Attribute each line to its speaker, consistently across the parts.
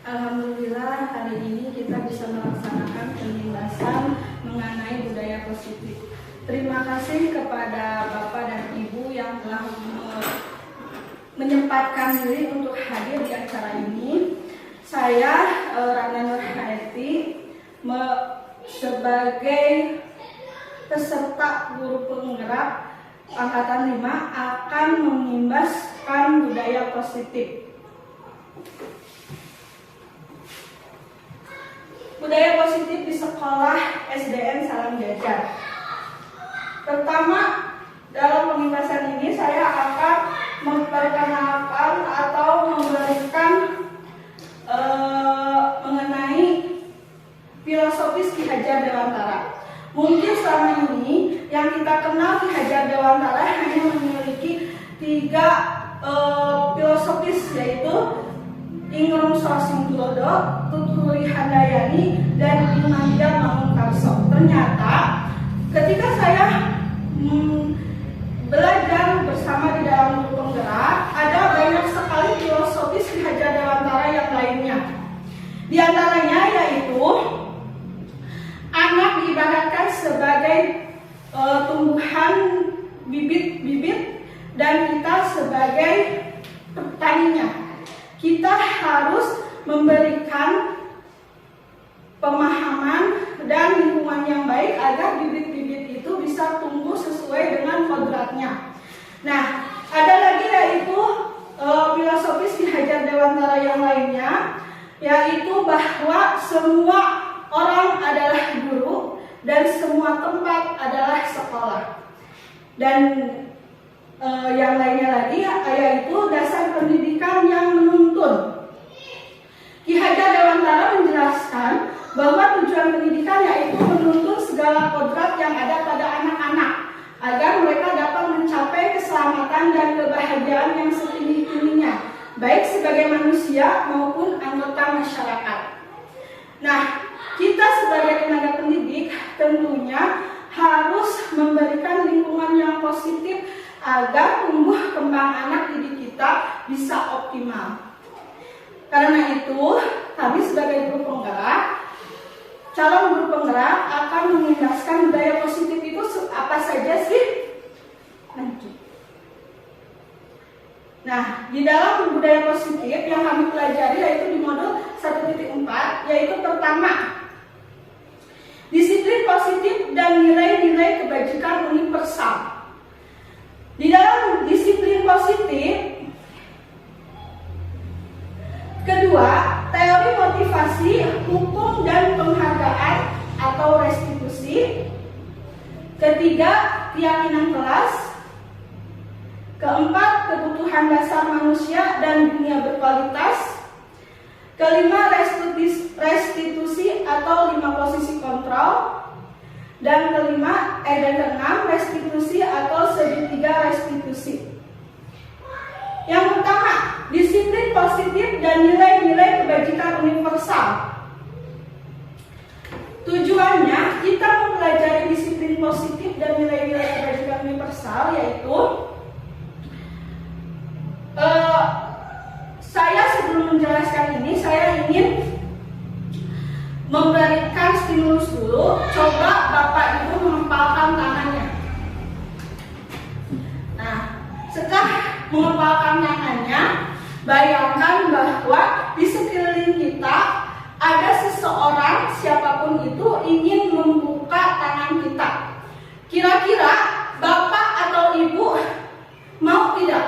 Speaker 1: Alhamdulillah hari ini kita bisa melaksanakan penindasan mengenai budaya positif. Terima kasih kepada Bapak dan Ibu yang telah menyempatkan diri untuk hadir di acara ini. Saya Rana Nurhaiti sebagai peserta guru penggerak Angkatan 5 akan mengimbaskan budaya positif. Budaya positif di sekolah SDN Salam Jajar. Pertama, dalam pengimbasan ini saya akan memperkenalkan atau memberikan mengenai filosofis Ki Hajar Dewantara. Mungkin selama ini yang kita kenal Ki Hajar Dewantara hanya memiliki 3 filosofis, yaitu Ingrum Sosing Tulodo, Tuturi Handayani, dan Imanda Mangunkarso. Ternyata ketika saya belajar bersama di dalam guru penggerak, ada banyak sekali filosofis Ki Hajar Dewantara yang lainnya. Di antaranya yaitu anak diibaratkan sebagai tumbuhan bibit-bibit dan kita sebagai petaninya. Kita harus memberikan pemahaman dan lingkungan yang baik agar bibit-bibit itu bisa tumbuh sesuai dengan kodratnya. Nah, ada lagi yaitu filosofis Ki Hajar Dewantara yang lainnya, yaitu bahwa semua orang adalah guru dan semua tempat adalah sekolah. Dan yang lainnya lagi yaitu dasar pendidikan yang menuntun. Ki Hajar Dewantara menjelaskan bahwa tujuan pendidikan yaitu menuntun segala kodrat yang ada pada anak-anak agar mereka dapat mencapai keselamatan dan kebahagiaan yang setinggi-tingginya, baik sebagai manusia maupun anggota masyarakat. Nah, kita sebagai tenaga pendidik tentunya harus memberikan lingkungan yang positif agar tumbuh kembang anak didik kita bisa optimal. Karena itu, kami sebagai guru penggerak, calon guru penggerak akan mengimbaskan budaya positif itu apa saja sih? Lanjut. Nah, di dalam budaya positif yang kami pelajari yaitu di modul 1.4, yaitu pertama, disiplin positif dan nilai-nilai kebajikan universal. Di dalam disiplin positif, kedua, teori motivasi, hukum dan penghargaan atau restitusi. Ketiga, keyakinan kelas. Keempat, kebutuhan dasar manusia dan dunia berkualitas. Kelima, restitusi atau 5 posisi kontrol. Dan keenam, restitusi atau segitiga restitusi. Yang pertama, disiplin positif dan nilai-nilai kebajikan universal. Tujuannya kita mempelajari disiplin positif dan nilai-nilai kebajikan universal, yaitu saya sebelum menjelaskan ini, saya ingin memberikan stimulus dulu. Coba Bapak Ibu mengepalkan tangannya. Nah, setelah mengepalkan tangannya, bayangkan bahwa di sekeliling kita ada seseorang, siapapun itu, ingin membuka tangan kita. Kira-kira Bapak atau Ibu mau tidak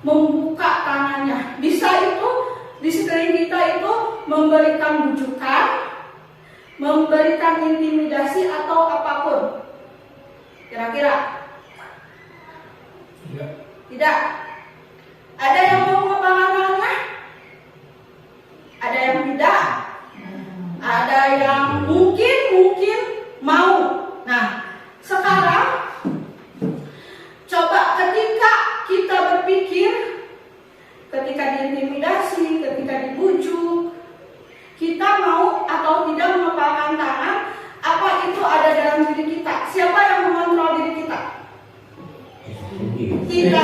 Speaker 1: membuka tangannya? Bisa itu di sekeliling kita itu memberikan bujukan, memberikan intimidasi atau apapun. Kira-kira? Tidak. Ada yang mau mengepalkan tangannya? Ada yang tidak? Ada yang mungkin mau. Nah, sekarang coba ketika kita berpikir, ketika diintimidasi, ketika dibujuk, kita mau atau tidak mengepalkan tangan, apa itu ada dalam diri kita? Siapa yang mengontrol diri kita? Kita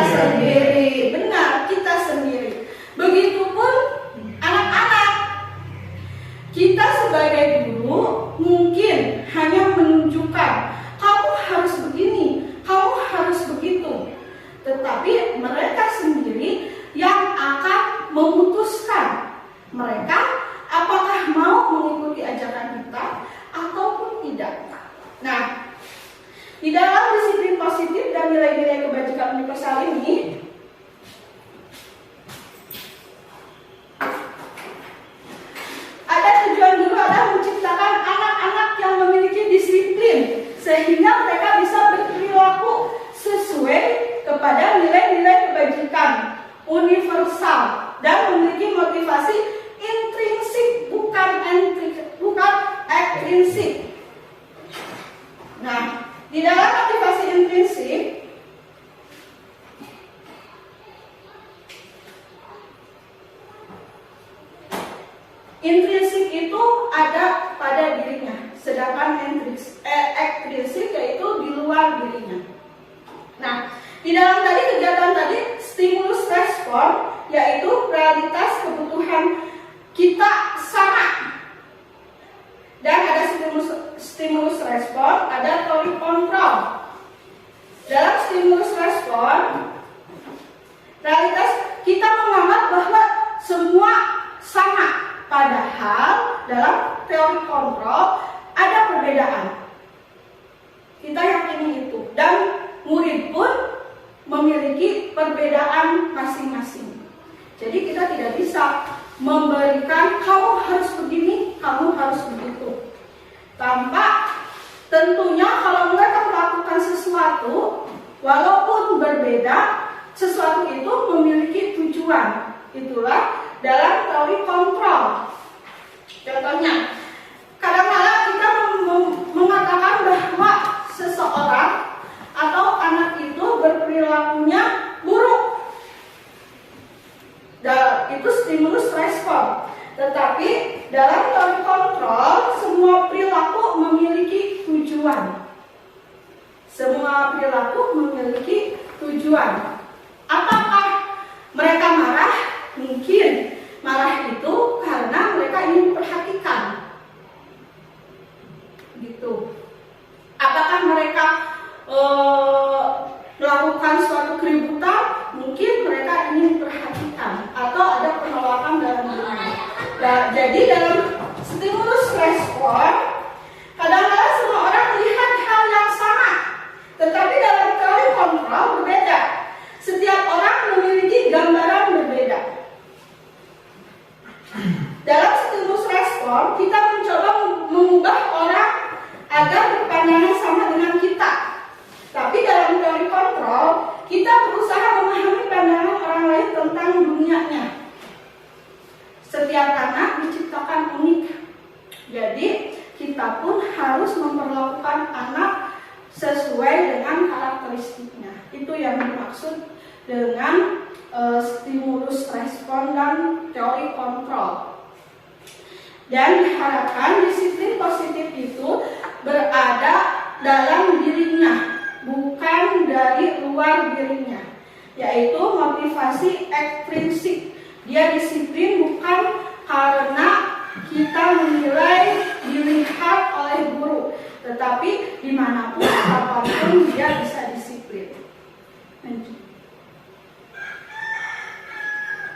Speaker 1: Di dalam disiplin positif dan nilai-nilai kebajikan universal ini, ada tujuan guru adalah menciptakan anak-anak yang memiliki disiplin sehingga mereka bisa berperilaku sesuai kepada nilai-nilai kebajikan universal dan memiliki motivasi intrinsik bukan ekstrinsik. Nah, di dalam motivasi intrinsik itu ada pada dirinya, sedangkan ekstrinsik yaitu di luar dirinya. Nah, di dalam tadi kegiatan tadi stimulus respon yaitu realitas kebutuhan kita sama. Dan ada stimulus respon, ada teori kontrol. Dalam stimulus respon, realitas kita menganggap bahwa semua sama. Padahal dalam teori kontrol ada perbedaan. Kita yakini itu. Dan murid pun memiliki perbedaan masing-masing. Jadi kita tidak bisa memberikan kamu harus begini, kamu harus begitu. Tanpa tentunya kalau mereka melakukan sesuatu, walaupun berbeda, sesuatu itu memiliki tujuan. Itulah dalam teori kontrol. Contohnya, kadang-kadang kita mengatakan bahwa seseorang atau anak itu berperilakunya buruk. Itu stimulus respon. Tetapi dalam teori kontrol, semua perilaku memiliki tujuan. Semua perilaku memiliki tujuan. Apakah mereka marah? Mungkin marah itu karena mereka ingin diperhatikan. Gitu. Apakah mereka melakukan suatu keributan? Mungkin mereka ingin diperhatikan atau ada penolakan dalam dirinya. Jadi dalam stimulus respon, kadang-kadang semua orang melihat hal yang sama, tetapi dalam teori kontrol berbeda. Setiap orang memiliki gambaran berbeda. Dalam stimulus respon, kita mencoba mengubah orang agar berpandangan sama dengan kita. Tapi dalam teori kontrol, kita berusaha memahami pandangan orang lain tentang dunianya. Setiap anak diciptakan unik. Jadi, kita pun harus memperlakukan anak sesuai dengan karakteristiknya. Itu yang dimaksud dengan stimulus respon dan teori kontrol. Dan diharapkan disiplin positif itu berada dalam dirinya, bukan dari luar dirinya, yaitu motivasi ekstrinsik. Dia disiplin bukan karena kita menilai dilihat oleh guru, tetapi dimanapun apapun dia bisa disiplin.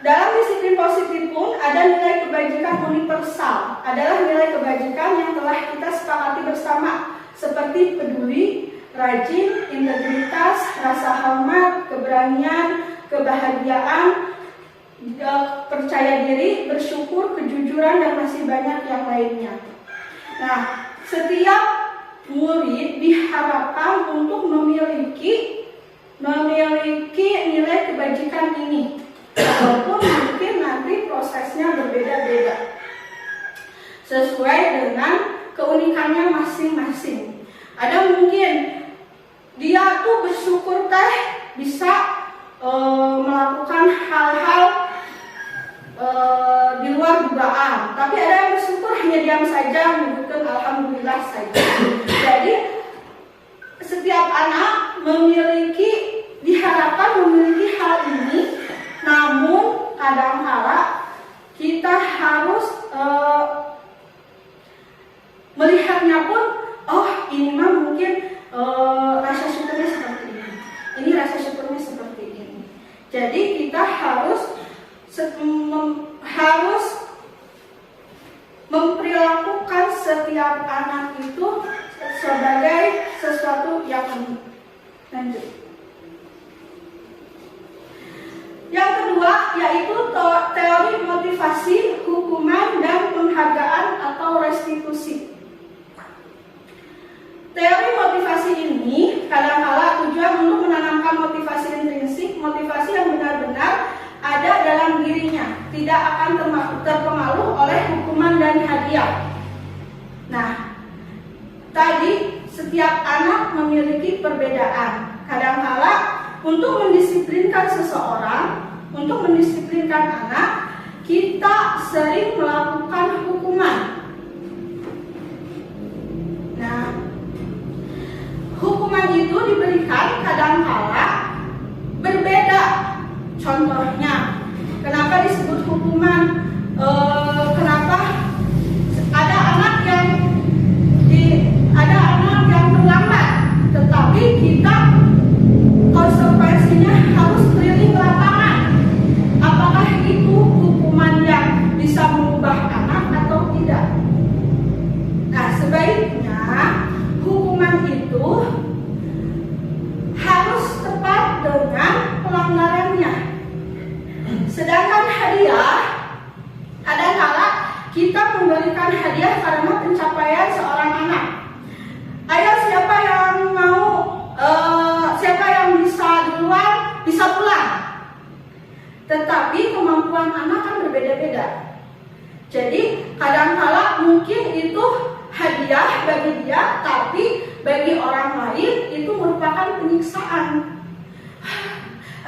Speaker 1: Dalam disiplin positif pun ada nilai kebajikan universal. Adalah nilai kebajikan yang telah kita sepakati bersama, seperti peduli, rajin, integritas, rasa hormat, keberanian, kebahagiaan, percaya diri, bersyukur, kejujuran, dan masih banyak yang lainnya. Nah, setiap murid diharapkan untuk memiliki nilai kebajikan ini. Walaupun mungkin nanti prosesnya berbeda-beda sesuai dengan keunikannya masing-masing. Ada mungkin dia tuh bersyukur bisa melakukan hal-hal di luar dugaan, tapi ada yang bersyukur hanya diam saja, menyebutkan alhamdulillah saja. Jadi setiap anak diharapkan memiliki hal ini. Namun kadang-kala kita harus melihatnya pun, ini mah mungkin rasa syukurnya seperti ini rasa syukurnya seperti ini. Jadi kita harus memperlakukan setiap anak itu sebagai sesuatu yang unik. Lanjut. Yang kedua yaitu teori motivasi, hukuman, dan penghargaan atau restitusi. Teori motivasi ini kadang-kala tujuan untuk menanamkan motivasi intrinsik, motivasi yang benar-benar ada dalam dirinya, tidak akan terpengaruh oleh hukuman dan hadiah. Nah, tadi setiap anak memiliki perbedaan. Kadang-kala untuk mendisiplinkan seseorang, untuk mendisiplinkan anak, kita sering melakukan hukuman. Nah, hukuman itu diberikan kadang-kala berbeda. Contohnya, kenapa disebut hukuman? Kenapa ada anak yang terlambat, tetapi kita konsekuensinya harus keliling lapangan. Apakah itu hukuman yang bisa mengubah anak atau tidak? Nah, sebaiknya hukuman itu harus tepat dengan pelanggarannya. Sedangkan hadiah, kadang-kala kita memberikan hadiah karena pencapaian seorang anak. Ayo, siapa yang mau, siapa yang bisa duluan, bisa pulang. Tetapi kemampuan anak kan berbeda-beda. Jadi kadang-kala mungkin itu hadiah bagi dia, tapi bagi orang lain itu merupakan penyiksaan.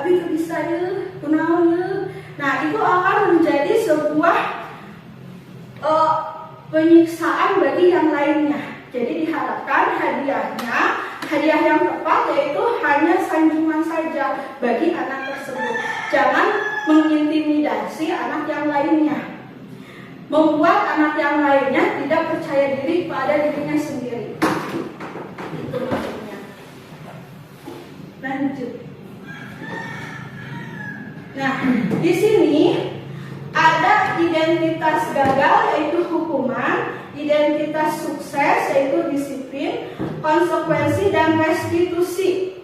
Speaker 1: Abi gak bisa ya, kunaon ya. Nah, itu akan menjadi sebuah penyiksaan bagi yang lainnya. Jadi diharapkan hadiahnya, hadiah yang tepat yaitu hanya sanjungan saja bagi anak tersebut. Jangan mengintimidasi anak yang lainnya, membuat anak yang lainnya tidak percaya diri pada dirinya sendiri. Itu maksudnya. Lanjut. Nah, di sini ada identitas gagal yaitu hukuman, identitas sukses yaitu disiplin, konsekuensi, dan restitusi.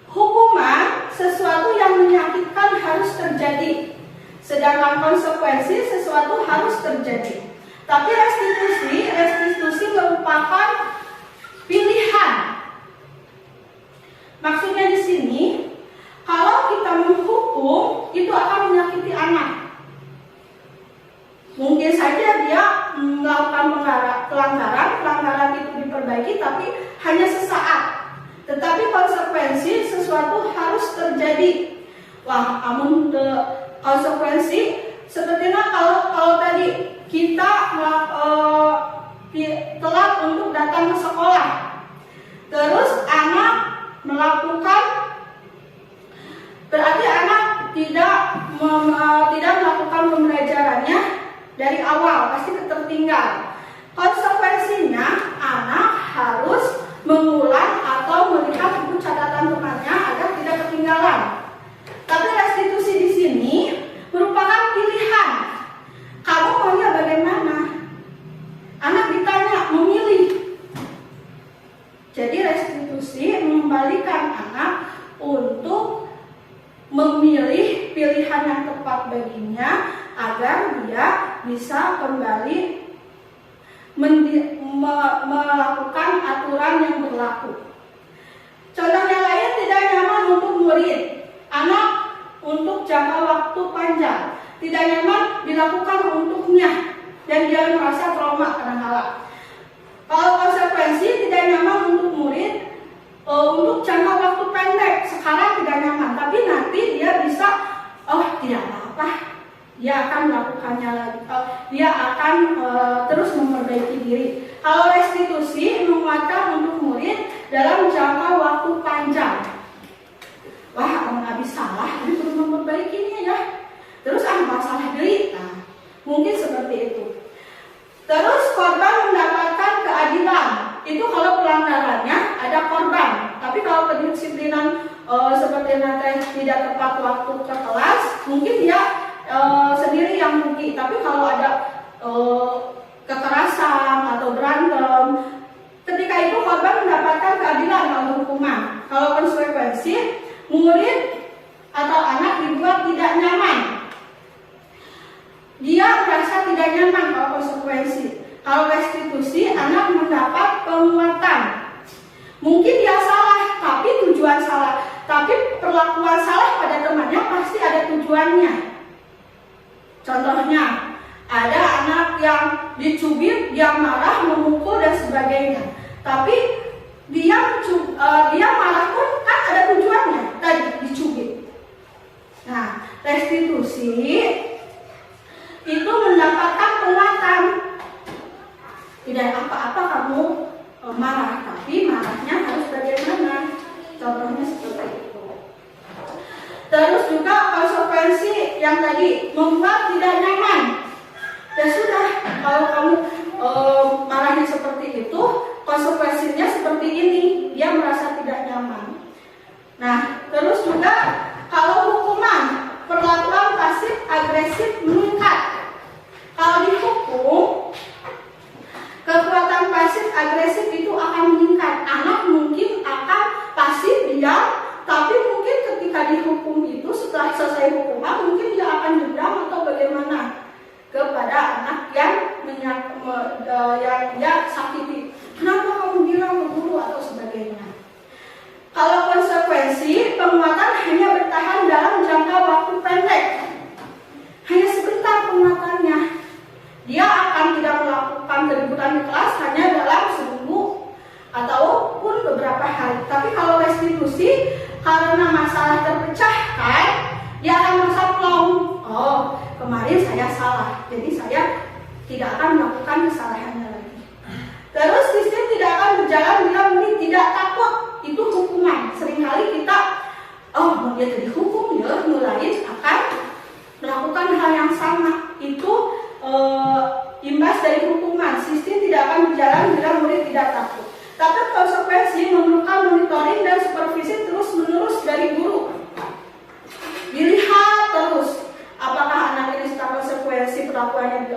Speaker 1: Hukuman sesuatu yang menyakitkan harus terjadi, sedangkan konsekuensi sesuatu harus terjadi. Tapi restitusi merupakan pilihan. Maksudnya di sini, kalau kita menghukum itu akan menyakiti anak. Mungkin saja dia melakukan pelanggaran itu diperbaiki, tapi hanya sesaat. Tetapi konsekuensi sesuatu harus terjadi. Wah, amun konsekuensi sepertinya kalau tadi kita telat untuk datang ke sekolah, terus anak melakukan, berarti anak tidak melakukan pembelajarannya dari awal, pasti tertinggal. Konsekuensinya anak harus mengulang atau melihat buku catatan temannya agar tidak ketinggalan. Tapi restitusi di sini merupakan pilihan. Kamu maunya bagaimana? Anak ditanya, memilih. Jadi restitusi mengembalikan anak untuk memilih pilihan yang tepat baginya agar dia bisa kembali melakukan aturan yang berlaku. Contoh yang lain, tidak nyaman untuk murid, anak untuk jangka waktu panjang, tidak nyaman dilakukan untuknya dan dia merasa trauma kadang-kala. Kalau konsekuensi, tidak nyaman untuk murid untuk jangka waktu pendek, sekarang tidak nyaman, tapi nanti dia bisa, oh tidak apa-apa, dia akan melakukannya lagi, dia akan terus memperbaiki diri. Kalau restitusi menguatkan untuk murid dalam jangka waktu panjang. Wah, kamu nggak bisa lah, ini perlu memperbaikinya ya. Terus masalah diri, nah, mungkin seperti itu. Terus korban mendapatkan keadilan. Itu kalau pelanggarannya ada korban. Tapi kalau kedisiplinan seperti nanti tidak tepat waktu ke kelas, mungkin dia sendiri yang rugi. Tapi kalau ada kekerasan atau berantem hukuman. Kalau konsekuensi, murid atau anak dibuat tidak nyaman. Dia merasa tidak nyaman kalau konsekuensi. Kalau restitusi, anak mendapat penguatan. Mungkin dia salah, tapi tujuan salah. Tapi perlakuan salah pada temannya pasti ada tujuannya. Contohnya, ada anak yang dicubit, dia marah, memukul dan sebagainya. Tapi dia marah pun kan ada tujuannya, tadi dicubit. Nah, restitusi itu mendapatkan penguatan. Tidak apa-apa kamu marah, tapi marahnya harus bagaimana? Contohnya seperti itu. Terus juga konsekuensi yang tadi membuat tidak nyaman. Ya sudah, kalau kamu marahnya seperti itu, konsekuensinya seperti ini, dia merasa tidak nyaman. Nah, terus juga kalau hukuman, perlakuan pasif agresif meningkat. Kalau dihukum, kekuatan pasif agresif itu akan meningkat. Anak mungkin akan pasif diam, tapi mungkin ketika dihukum itu setelah selesai hukuman mungkin dia akan dendam atau bagaimana kepada anak yang dia sakiti. Kenapa kamu bilang ke guru atau sebagainya. Kalau konsekuensi, penguatan hanya bertahan dalam jangka waktu pendek. Hanya sebentar penguatannya. Dia akan tidak melakukan keributan di kelas hanya dalam seminggu ataupun beberapa hari. Tapi kalau restitusi, karena masalah terpecahkan, dia akan merasa plong. Oh, kemarin saya salah, jadi saya tidak akan melakukan kesalahannya lagi. Terus sistem tidak akan berjalan bila murid tidak takut. Itu hukuman. Seringkali kita, oh dia jadi hukum ya, mulai akan melakukan hal yang sama. Itu imbas dari hukuman. Sistem tidak akan berjalan bila murid tidak takut. Tapi konsekuensi memerlukan monitoring dan supervisi terus-menerus dari guru. Dilihat terus apakah anak ini setelah konsekuensi perlakuannya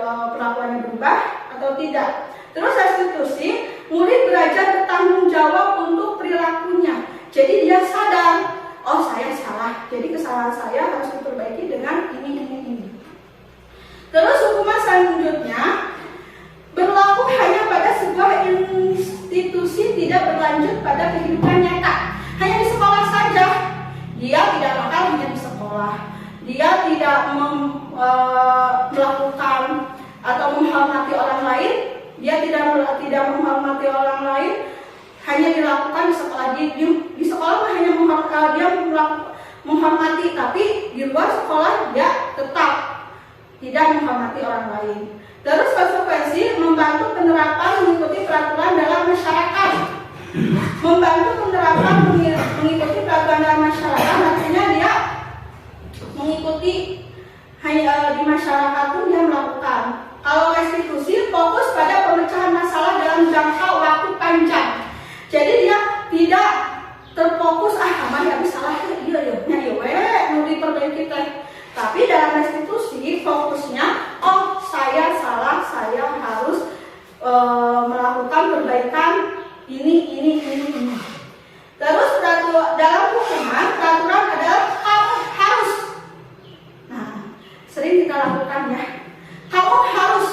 Speaker 1: berubah atau tidak. Terus restitusi, murid belajar bertanggung jawab untuk perilakunya. Jadi dia sadar, oh saya salah, jadi kesalahan saya harus diperbaiki dengan ini. Terus hukuman selanjutnya berlaku hanya pada sebuah institusi, tidak berlanjut pada kehidupan nyata. Hanya di sekolah saja. Dia tidak nakal hanya di sekolah. Dia tidak melakukan atau menghormati orang lain. Dia tidak menghormati orang lain. Hanya dilakukan di sekolah. Di sekolah hanya menghormati, tapi di luar sekolah dia tetap tidak menghormati orang lain. Terus konsekuensi membantu penerapan mengikuti peraturan dalam masyarakat. Membantu penerapan mengikuti peraturan dalam masyarakat, artinya dia mengikuti di masyarakat pun dia melakukan. Kalau restitusi fokus pada pemecahan masalah dalam jangka waktu panjang. Jadi dia tidak terfokus kamar habis salah iya mau diperbaiki teh. Tapi dalam restitusi fokusnya, oh saya salah, saya harus melakukan perbaikan ini. Terus dalam hukuman, peraturan adalah kamu harus. Nah, sering kita lakukan ya. Kamu harus,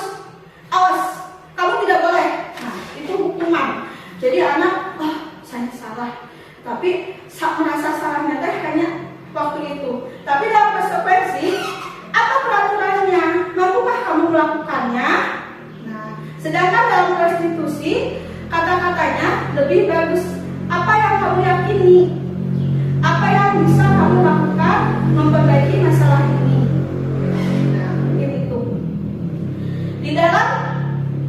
Speaker 1: awas, kamu tidak boleh. Nah, itu hukuman. Jadi anak, oh saya salah. Tapi merasa salahnya teh hanya waktu itu. Tapi dalam konsekuensi, apa peraturannya? Mampukah kamu melakukannya? Nah, sedangkan dalam restitusi, kata-katanya lebih bagus. Apa yang kamu yakini? Apa yang bisa kamu lakukan memperbaiki masalah ini? Nah, itu. Di dalam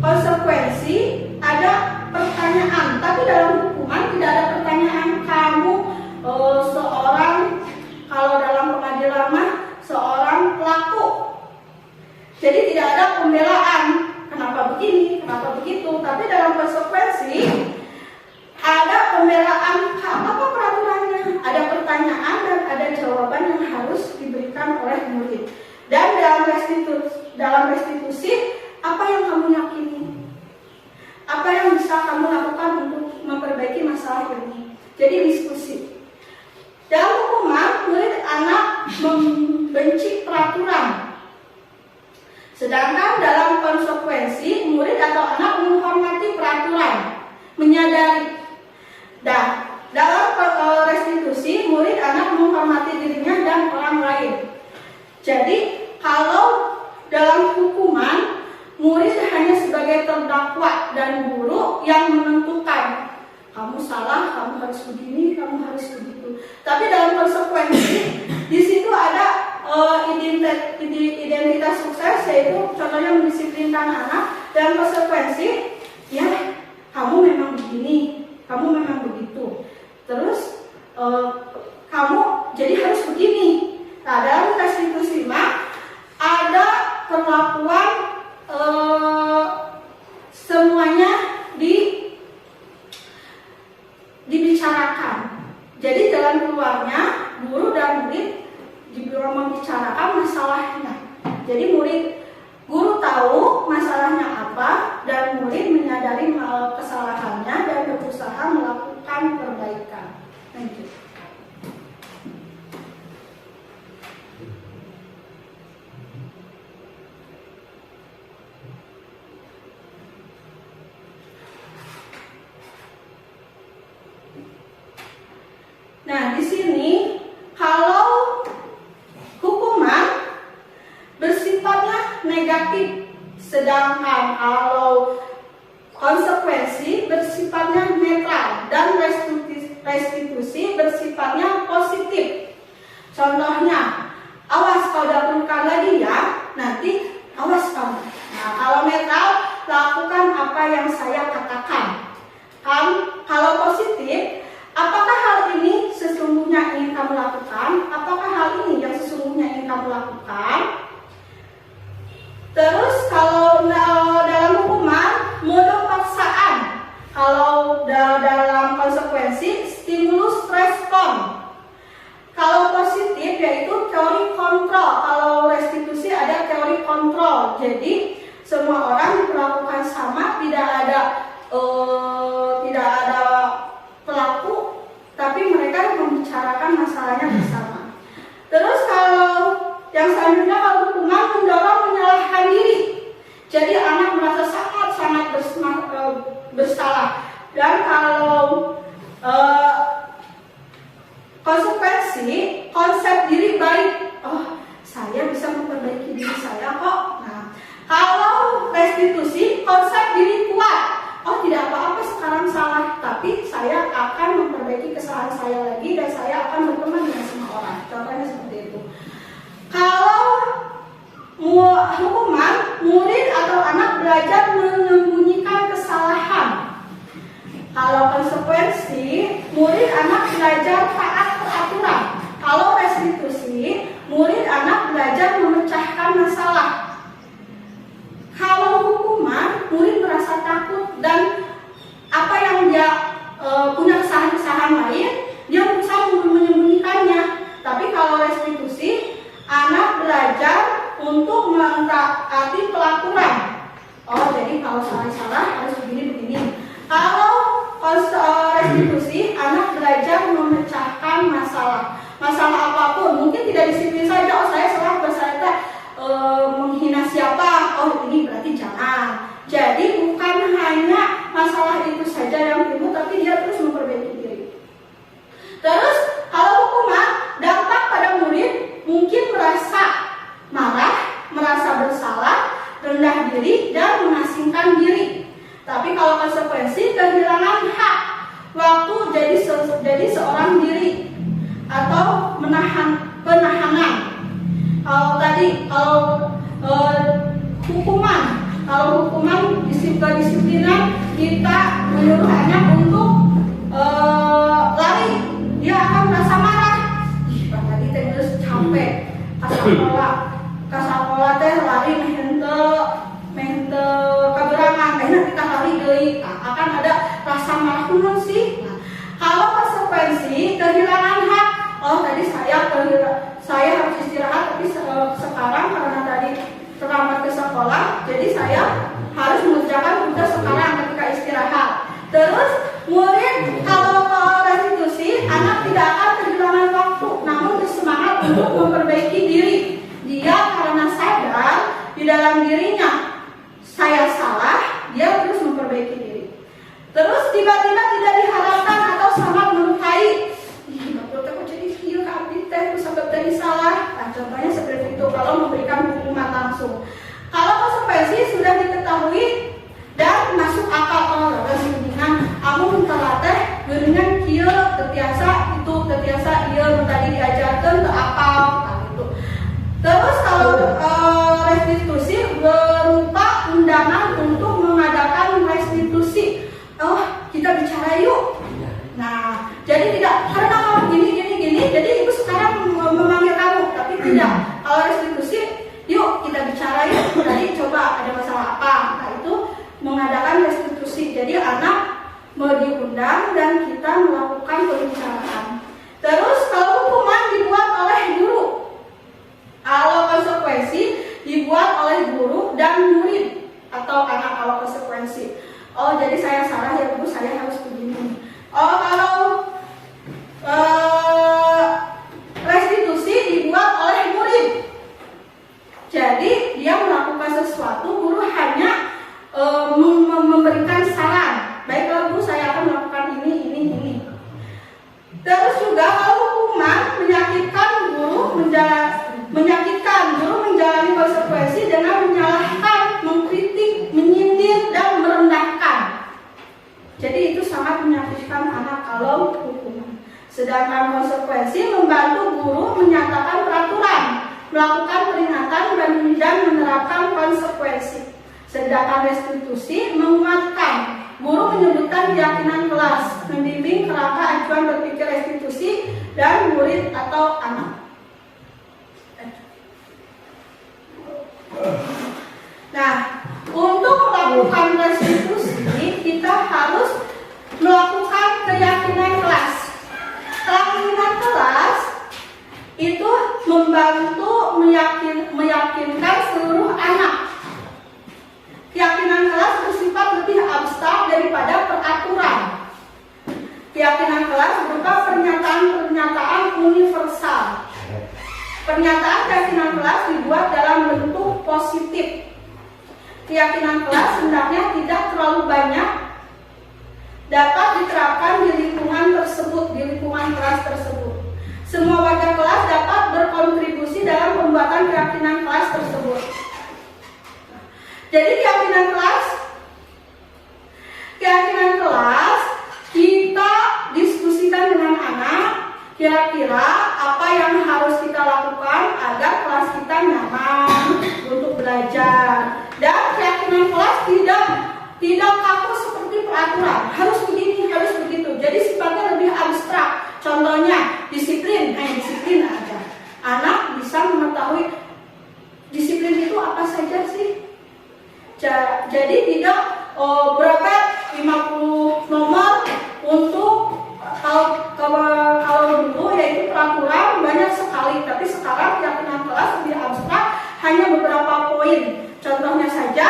Speaker 1: konsekuensi ada pertanyaan, tapi dalam hukuman tidak ada pertanyaan. Kamu seorang, kalau dalam pengadilan mah seorang pelaku. Jadi tidak ada pembelaan. Kenapa begini, kenapa begitu. Tapi dalam konsekuensi ada pembelaan. Apa peraturannya? Ada pertanyaan dan ada jawaban yang harus diberikan oleh murid. Dan dalam restitusi, apa yang kamu yakini? Apa yang bisa kamu lakukan untuk memperbaiki masalah ini? Jadi Sedangkan dalam konsekuensi, murid atau anak menghormati peraturan, menyadari. Dan dalam restitusi, murid anak menghormati dirinya dan orang lain. Jadi, kalau dalam hukuman, murid hanya sebagai terdakwa dan guru yang menentukan, kamu salah, kamu harus begini, kamu harus begitu. Tapi dalam konsekuensi, di situ ada identitas sukses, yaitu contohnya mendisiplinkan anak. Dalam konsekuensi, ya kamu memang begini, kamu memang begitu. Terus kamu jadi harus begini. Nah, dalam restitusi ada perlakuan semuanya dibicarakan. Jadi jalan keluarnya guru dan murid membicarakan masalahnya. Jadi guru tahu masalahnya apa dan murid menyadari kesalahannya dan berusaha melakukan perbaikan. Lanjut. Nah, di sini kalau hukuman bersifatnya negatif, sedangkan kalau konsekuensi bersifatnya netral dan restitusi bersifatnya positif. Contohnya, awas kau dapurkan lagi ya, nanti awas kamu. Nah, kalau netral, lakukan apa yang saya katakan. Kalau positif, apakah hal ini sesungguhnya ingin kamu lakukan? Apakah hal ini yang sesungguhnya ingin kamu lakukan? Terus kalau dalam hukuman, mode paksaan. Kalau dalam konsekuensi, stimulus respon. Kalau positif yaitu teori kontrol. Kalau restitusi ada teori kontrol. Jadi semua orang diperlakukan sama, tidak ada pelaku, tapi mereka membicarakan masalahnya bersama. Terus kalau yang selanjutnya, kalau hukuman mendorong menyalahkan diri. Jadi anak merasa sangat bersalah. Dan kalau konsekuensi, konsep diri baik. Oh, saya bisa memperbaiki diri saya kok. Nah, kalau restitusi, konsep diri kuat. Oh, tidak apa-apa sekarang salah, tapi saya akan memperbaiki kesalahan saya lagi dan saya akan berteman dengan semua orang. Contohnya seperti itu. Kalau hukuman, murid atau anak belajar menyembunyikan kesalahan. Kalau konsekuensi, murid anak belajar taat peraturan. Kalau restitusi, murid anak belajar memecahkan masalah. Kalau hukuman, murid merasa takut dan apa yang dia punya kesalahan-kesalahan lain, dia berusaha menyembunyikannya. Tapi kalau restitusi, anak belajar untuk mentaati pelaturan. Oh, jadi kalau salah harus begini-begini. Kalau restitusi, anak belajar memecahkan masalah. Masalah apapun, mungkin tidak disiplin saja. Oh, saya salah, saya menghina siapa. Oh, ini berarti jangan. Jadi bukan hanya masalah itu saja yang timbul, tapi dia terus memperbaiki diri. Terus kalau hukuman, dampak pada murid mungkin merasa marah, merasa bersalah, rendah diri, dan mengasingkan diri. Tapi kalau konsekuensi, kehilangan hak waktu jadi seorang diri atau penahanan. Kalau hukuman disiplinan, kita menyuruh anak untuk lari, dia akan merasa marah. Tadi terus capek, kasapola teh lari mente keberangan, akhirnya kita lari deui, akan ada rasa marah pun sih. Nah, kalau konsekuensi kehilangan hak, oh tadi saya harus istirahat, tapi sekarang karena tadi terlambat ke sekolah, jadi saya harus mengerjakan tugas sekarang ketika istirahat. Terus murid kalau restitusi, anak tidak akan kehilangan waktu, namun bersemangat untuk memperbaiki diri. Dia karena sadar di dalam dengan dirinya saya salah, dia terus memperbaiki diri. Terus tiba-tiba tidak diharapkan atau sangat melukai, kok jadi kieu ka abdi teh terus sebab tadi salah. Nah, contohnya seperti itu kalau memberikan hukuman langsung. Kalau konsekuensi sudah diketahui dan masuk akal dengan amun telah teh geuningan kieu tetiasa itu tetiasa ieu tadi diajarkeun teu apal gitu. Terus kalau restitusi berupa undangan untuk mengadakan restitusi. Oh, kita bicara yuk. Nah, jadi tidak karena kalau gini, jadi ibu sekarang memanggil kamu, tapi tidak. Kalau restitusi, yuk kita bicara yuk. Tadi coba ada masalah apa? Nah, itu mengadakan restitusi. Jadi anak mau diundang dan kita melakukan pembicaraan. Terus kalau hukuman dibuat oleh guru, kalau konsekuensi dibuat oleh guru dan murid atau anak kalau konsekuensi. Oh, jadi saya salah ya Bu, saya harus begini. Oh, kalau restitusi dibuat oleh murid. Jadi dia melakukan sesuatu, guru hanya memberikan saran. Baiklah Bu, saya akan melakukan ini. Terus juga kalau hukuman menyakitkan guru menjalani konsekuensi dengan menyalahkan, mengkritik, menyindir dan merendahkan. Jadi itu sangat menyakitkan anak kalau hukuman. Sedangkan konsekuensi membantu guru menyatakan peraturan, melakukan peringatan dan menerapkan konsekuensi. Sedangkan restitusi menguatkan, guru menyebutkan keyakinan kelas, membimbing kerangka acuan berpikir restitusi dan murid atau anak. Nah, untuk melakukan restitusi kita harus melakukan keyakinan kelas. Keyakinan kelas itu membantu meyakinkan seluruh anak. Keyakinan kelas bersifat lebih abstrak daripada peraturan. Keyakinan kelas berupa pernyataan-pernyataan universal. Pernyataan keyakinan kelas dibuat dalam bentuk positif. Keyakinan kelas hendaknya tidak terlalu banyak, dapat diterapkan di lingkungan tersebut, di lingkungan kelas tersebut. Semua warga kelas dapat berkontribusi dalam pembuatan keyakinan kelas tersebut. Jadi keyakinan kelas kita diskusikan dengan anak, kira-kira apa yang harus kita lakukan agar kelas kita nyaman untuk belajar. Dan keyakinan kelas tidak kaku seperti peraturan, harus begini, harus begitu. Jadi sifatnya lebih abstrak. Contohnya disiplin, disiplin aja. Anak bisa mengetahui disiplin itu apa saja sih. Jadi tidak berapa 50 nomor untuk kalau dulu yaitu peraturan banyak sekali, tapi sekarang keyakinan kelas lebih abstrak, hanya beberapa poin. Contohnya saja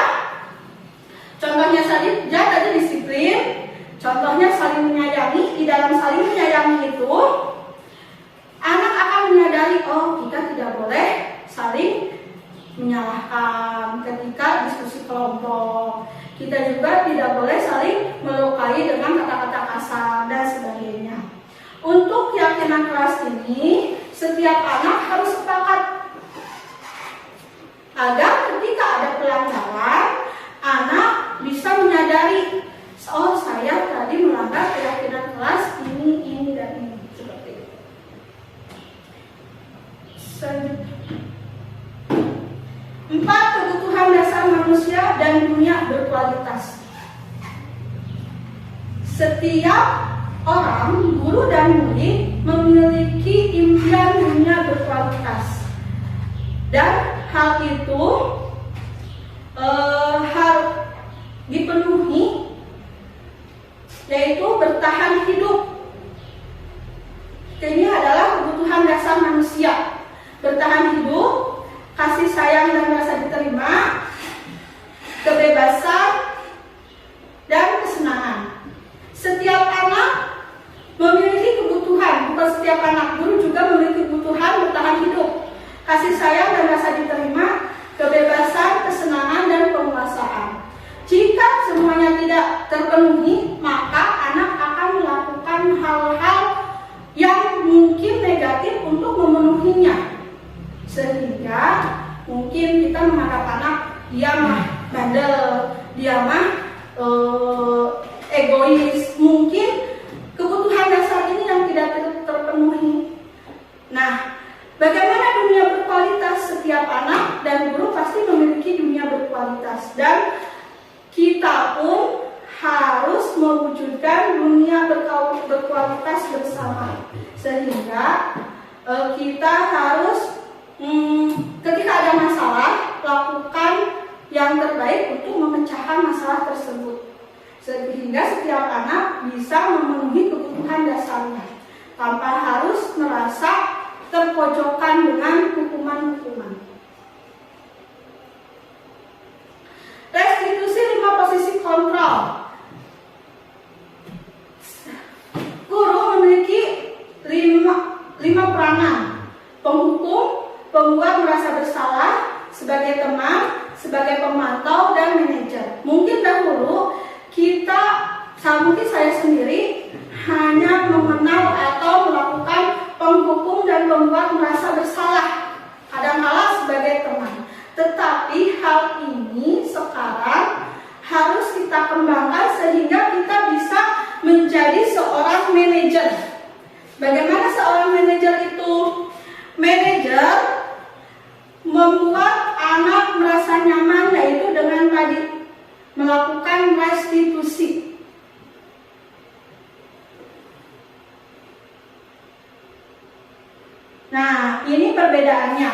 Speaker 1: tadi disiplin. Contohnya saling menyayangi. Di dalam saling menyayangi itu anak akan menyadari, oh kita tidak boleh saling menyalahkan ketika diskusi kelompok. Kita juga tidak boleh saling melukai dengan kata-kata kasar dan sebagainya. Untuk keyakinan kelas ini, setiap anak harus sepakat agar ketika ada pelanggaran, anak bisa menyadari, oh saya tadi melanggar keyakinan kelas ini dan ini, seperti itu. Selanjutnya, 4. Kebutuhan dasar manusia dan dunia berkualitas. Setiap orang, guru dan murid memiliki impian dunia berkualitas, dan hal itu harus dipenuhi, yaitu bertahan hidup. Ini adalah kebutuhan dasar manusia. Bertahan hidup, kasih sayang dan rasa diterima, kebebasan, dan kesenangan. Setiap anak memiliki kebutuhan, bukan setiap anak, guru juga memiliki kebutuhan bertahan hidup, kasih sayang dan rasa diterima, kebebasan dia mah bandel, dia mah egois. Mungkin kebutuhan dasar ini yang tidak terpenuhi. Nah, bagaimana dunia berkualitas? Setiap anak dan guru pasti memiliki dunia berkualitas, dan kita pun harus mewujudkan dunia berkualitas bersama. Sehingga kita harus ketika ada masalah, lakukan yang terbaik untuk memecahkan masalah tersebut, sehingga setiap anak bisa memenuhi kebutuhan dasarnya tanpa harus merasa terpojokkan dengan hukuman-hukuman. Restitusi 5 posisi kontrol. Guru memiliki 5 peranan: penghukum, pembuat merasa bersalah, sebagai teman, sebagai pemantau, dan manajer. Mungkin dahulu mungkin saya sendiri hanya mengenal atau melakukan penghukum dan pembuat merasa bersalah, kadang-kala sebagai teman. Tetapi hal ini sekarang harus kita kembangkan sehingga kita bisa menjadi seorang manajer. Bagaimana seorang manajer itu? Manajer membuat anak merasa nyaman, yaitu dengan tadi melakukan restitusi. Nah, ini perbedaannya.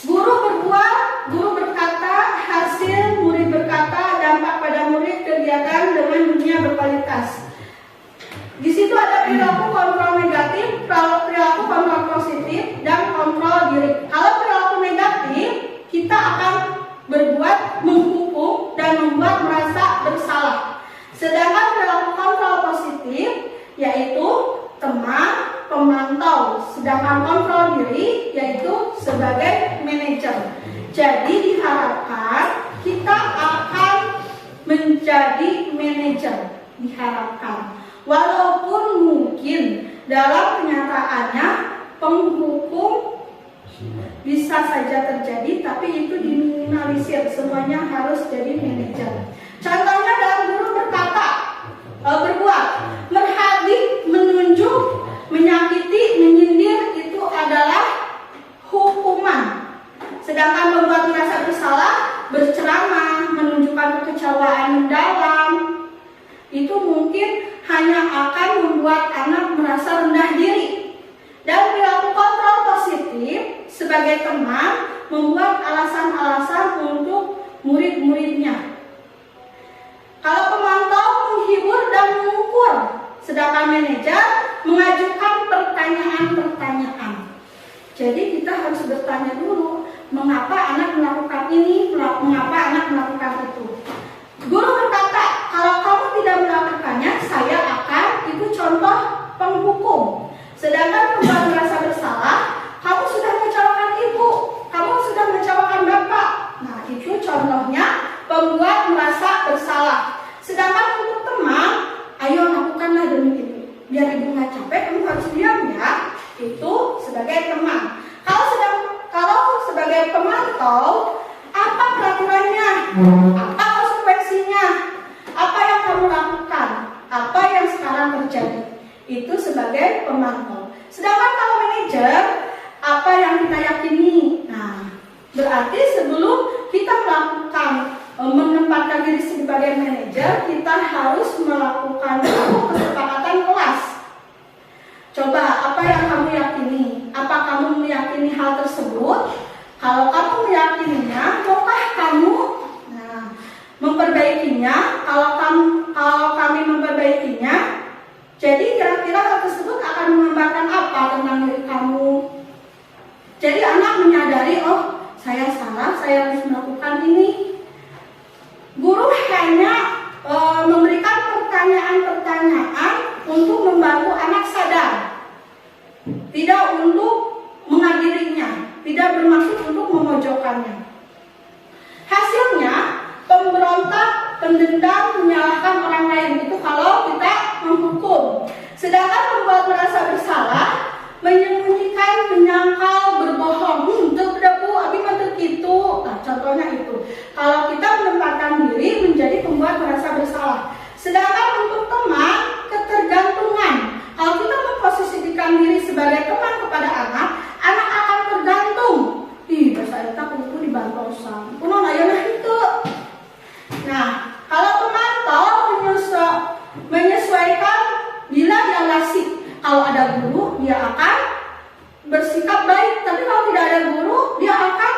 Speaker 1: Guru berbuat, guru berkata, hasil murid berkata, dampak pada murid, kegiatan dengan dunia berkualitas. Di situ ada perilaku kontrol negatif, perilaku kontrol positif, dan kontrol diri. Kalau perilaku negatif, kita akan berbuat menghukum dan membuat merasa bersalah. Sedangkan perilaku kontrol positif yaitu teman, pemantau. Sedangkan kontrol diri yaitu sebagai manajer. Jadi diharapkan kita akan menjadi manajer, diharapkan. Walaupun mungkin dalam kenyataannya penghukum bisa saja terjadi, tapi itu diminimalisir. Semuanya harus jadi manajer. Contohnya dalam guru berkata, berbuat, merhadik, menunjuk, menyakiti, menyindir, itu adalah hukuman. Sedangkan membuat merasa bersalah, berceramah, menunjukkan kekecewaan mendalam, itu mungkin hanya akan membuat anak merasa rendah diri. Dan perilaku kontrol positif sebagai teman membuat alasan-alasan untuk murid-muridnya. Kalau pemantau menghibur dan mengukur, sedangkan manajer mengajukan pertanyaan-pertanyaan. Jadi kita harus bertanya dulu, mengapa anak melakukan ini, mengapa anak melakukan itu. Guru berkata, kalau kamu tidak melakukannya, saya akan, itu contoh penghukum. Sedangkan membuat merasa bersalah, kamu sudah mengecewakan ibu, kamu sudah mengecewakan bapak. Nah, itu contohnya pembuat merasa bersalah. Sedangkan untuk teman, ayo lakukanlah demi biar ibu nggak capek, kamu harus diam ya. Itu sebagai teman. Kalau sebagai pemantau, apa peraturannya? Apa konsekuensinya? Apa yang kamu lakukan? Apa yang sekarang terjadi? Itu sebagai pemantau. Sedangkan kalau manajer, apa yang kita yakini? Nah, berarti sebelum kita melakukan menempatkan diri sebagai manajer, kita harus melakukan kesepakatan kelas. Coba, apa yang kamu yakini? Apa kamu meyakini hal tersebut? Kalau kamu meyakininya, maukah kamu memperbaikinya? Kalau kami memperbaikinya, jadi kira-kira hal tersebut akan menggambarkan apa tentang diri kamu? Jadi anak menyadari, oh saya salah, saya harus melakukan ini. Guru hanya memberikan pertanyaan-pertanyaan untuk membantu anak sadar, tidak untuk mengadilinya, tidak bermaksud untuk memojokkannya. Hasilnya pemberontak, pendendam, menyalahkan orang lain, itu kalau kita menghukum. Sedangkan membuat merasa bersalah, menyembunyikan, menyangkal, berbohong, debu, abi mah gitu. Nah, Contohnya itu, kalau kita menempatkan diri menjadi pembuat merasa bersalah. Sedangkan untuk teman, ketergantungan. Kalau kita memposisikan diri sebagai teman kepada anak akan tergantung. Ih, bahasa eta kudu dibantosan. Kunaon ayeuna itu. Nah, kalau pemantau menyesuaikan bila dia ngasih. Kalau ada guru, dia akan bersikap baik. Tapi kalau tidak ada guru, dia akan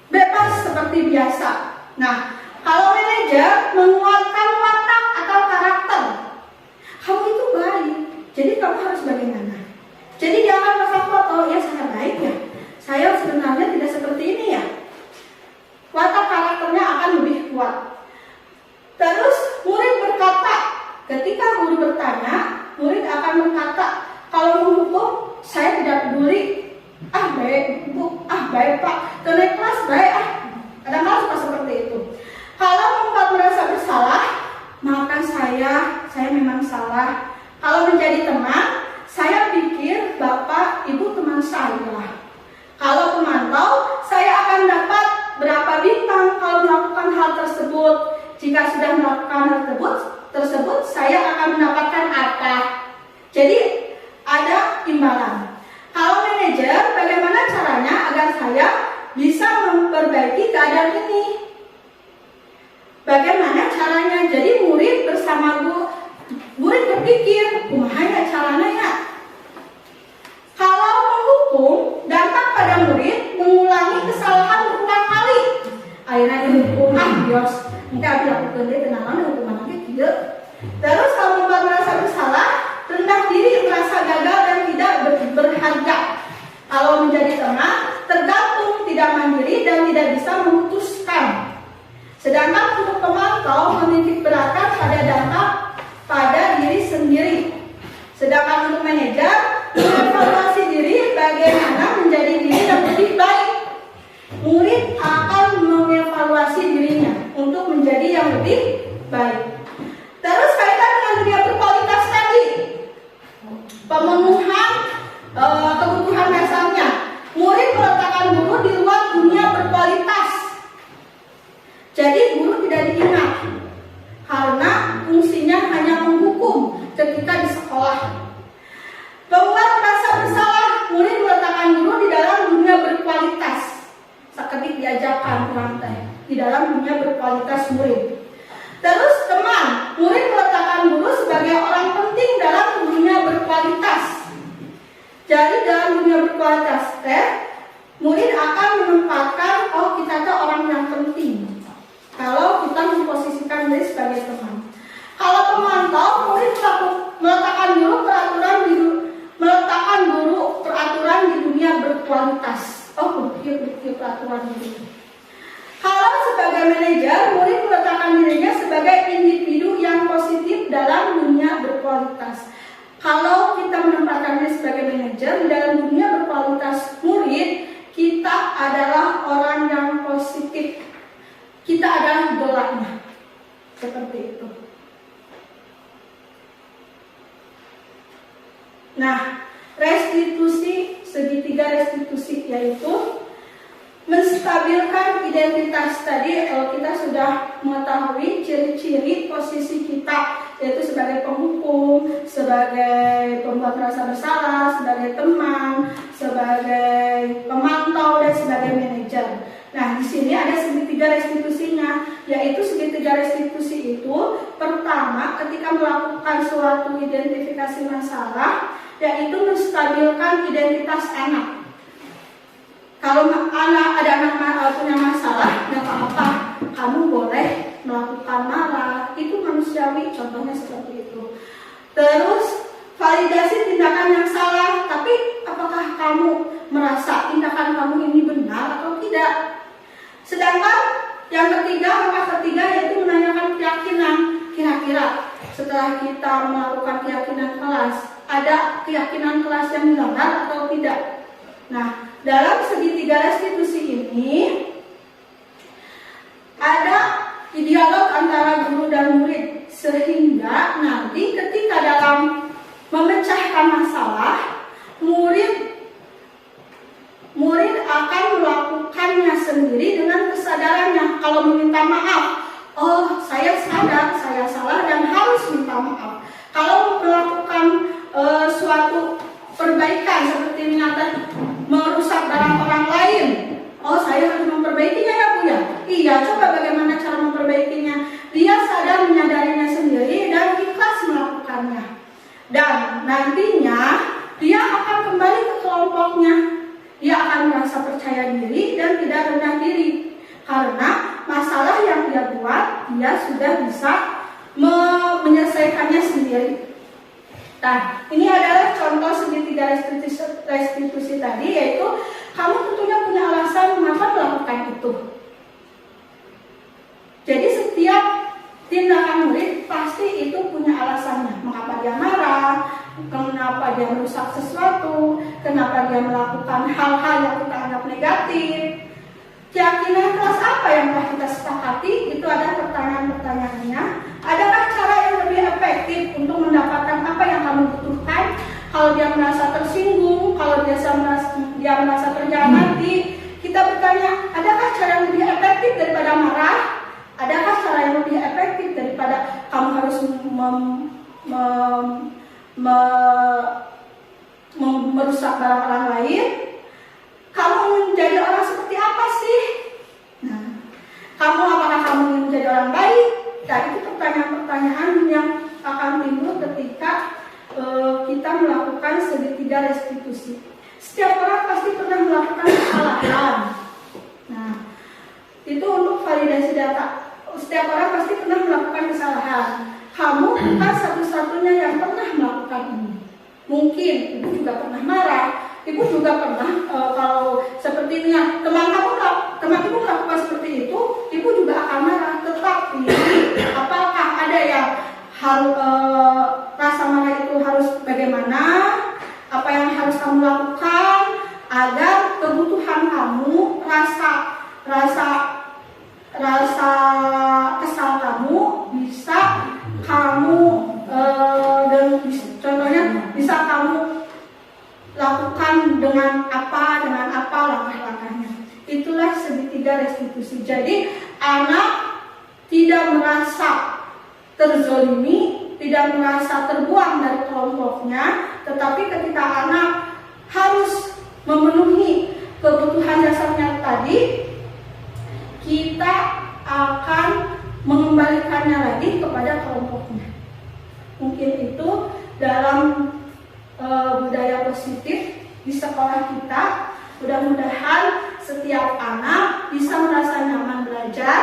Speaker 1: bebas seperti biasa. Nah, kalau manajer menguatkan watak atau karakter, kamu itu baik. Jadi kamu harus bagaimana? Jadi dia akan pasang foto, ya saya baik ya. Saya sebenarnya tidak seperti ini ya. Watak karakternya akan lebih kuat. Terus murid berkata, ketika guru bertanya, murid akan berkata, kalau menghukum saya tidak peduli. Baik bu, baik pak, ke kelas baik kadang-kadang suka seperti itu. Kalau membuat merasa bersalah, maafkan saya memang salah. Kalau menjadi teman, saya pikir bapak ibu teman saya. Kalau pemantau, saya akan dapat berapa bintang kalau melakukan hal tersebut. Jika sudah melakukan hal tersebut, saya akan mendapatkan apa? Jadi ada imbalan. Kalau manajer, bagaimana caranya agar saya bisa memperbaiki keadaan ini? Bagaimana caranya? Jadi murid bersama murid berpikir, kumaha ya caranya ya? Kalau menghukum, dampak pada murid mengulangi kesalahan berulang kali. Akhirnya dihukum, bios. Enggak dilakukan dia kenalan hukuman lagi tidak. Terus kalau membuat merasa bersalah, rendah diri, merasa gagal dan tidak berharga. Kalau menjadi teman, tergantung, tidak mandiri dan tidak bisa memutuskan. Sedangkan untuk pemantau menitik beratkan pada dampak pada diri sendiri. Sedangkan untuk manajer mengevaluasi diri bagaimana menjadi diri yang lebih baik. Murid akan mengevaluasi dirinya untuk menjadi yang lebih baik. Terus kaitan dengan dunia berkualitas tadi, pemenuhan kebutuhan dasarnya. Murid meletakkan guru di luar dunia berkualitas. Jadi guru tidak diingat karena fungsinya hanya menghukum ketika di sekolah. Membuat merasa bersalah, murid meletakkan guru di dalam dunia berkualitas. Seketik diajarkan rantai di dalam dunia berkualitas murid. Terus teman, murid meletakkan guru sebagai orang penting dalam dunia berkualitas. Jadi dalam dunia berkualitas murid akan menempatkan kita tuh orang yang penting. Kalau kita memposisikan diri sebagai teman. Kalau pemantau, murid meletakkan peraturan di dunia berkualitas. Berpikir peraturan ini. Kalau sebagai manajer, murid meletakkan dirinya sebagai individu yang positif dalam dunia berkualitas. Kalau kita menempatkan diri sebagai manajer di dalam dunia berkualitas murid, kita adalah orang yang positif. Kita adalah idolanya. Seperti itu. Nah, restitusi, segitiga restitusi yaitu menstabilkan identitas. Tadi kita sudah mengetahui ciri-ciri posisi kita, yaitu sebagai penghukum, sebagai pembuat merasa bersalah, sebagai teman, sebagai pemantau, dan sebagai manajer. Nah, di sini ada segitiga restitusinya, yaitu segitiga restitusi itu pertama ketika melakukan suatu identifikasi masalah, yaitu menstabilkan identitas anak. Kalau ada anak punya masalah, nggak apa-apa, kamu boleh melakukan marah, itu manusiawi, contohnya seperti itu. Terus validasi tindakan yang salah, tapi apakah kamu merasa tindakan kamu ini benar atau tidak? Sedangkan yang ketiga, langkah ketiga yaitu menanyakan keyakinan. Kira-kira setelah kita melakukan keyakinan kelas, ada keyakinan kelas yang dilanggar atau tidak? Nah, dalam segitiga restitusi ini ada dialog antara guru dan murid, sehingga nanti ketika dalam memecahkan masalah, murid akan melakukannya sendiri dengan kesadarannya. Kalau meminta maaf, oh saya sadar, saya salah dan harus minta maaf. Kalau melakukan suatu perbaikan seperti misalnya merusak barang orang lain, oh saya harus memperbaikinya ya Bu ya. Iya, coba bagaimana cara memperbaikinya. Dia sadar menyadarinya sendiri dan ikhlas melakukannya. Dan nantinya dia akan kembali ke kelompoknya. Dia akan merasa percaya diri dan tidak rendah diri. Karena masalah yang dia buat, dia sudah bisa menyelesaikannya sendiri. Nah, ini adalah contoh segitiga restitusi tadi, yaitu kamu tentunya punya alasan mengapa melakukan itu. Jadi setiap tindakan murid pasti itu punya alasannya. Mengapa dia marah, kenapa dia merusak sesuatu, kenapa dia melakukan hal-hal yang kita anggap negatif. Keyakinan kelas apa yang telah kita sepakati? Itu ada pertanyaan-pertanyaannya. Adakah cara yang lebih efektif untuk mendapatkan apa yang kamu butuhkan? Kalau dia merasa tersinggung, kalau dia merasa terhianati, kita bertanya, adakah cara yang lebih efektif daripada marah? Adakah cara yang lebih efektif daripada kamu harus merusak barang orang lain? Kamu ingin menjadi orang seperti apa sih? Nah, apakah kamu ingin menjadi orang baik? Nah, itu pertanyaan-pertanyaan yang akan timbul ketika kita melakukan segitiga restitusi. Setiap orang pasti pernah melakukan kesalahan. Nah, itu untuk validasi data. Setiap orang pasti pernah melakukan kesalahan. Kamu bukan satu-satunya yang pernah melakukan ini. Mungkin ibu juga pernah marah. Ibu juga pernah kalau seperti ini, teman ibu melakukan seperti itu, ibu juga akan marah. Tetapi apakah ada yang harus rasa marah itu harus bagaimana? Apa yang harus kamu lakukan agar kebutuhan kamu, rasa kesal kamu bisa kamu dan contohnya bisa kamu lakukan dengan apa langkah-langkahnya. Itulah segitiga restitusi. Jadi anak tidak merasa terzolimi, tidak merasa terbuang dari kelompoknya, tetapi ketika anak harus memenuhi kebutuhan dasarnya tadi, kita akan mengembalikannya lagi kepada kelompoknya. Mungkin itu dalam budaya positif di sekolah kita. Mudah-mudahan setiap anak bisa merasa nyaman belajar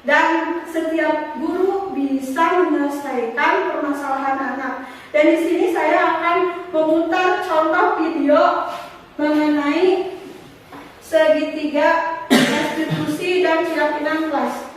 Speaker 1: dan setiap guru bisa menyelesaikan permasalahan anak. Dan di sini saya akan memutar contoh video mengenai segitiga restitusi dan keyakinan kelas.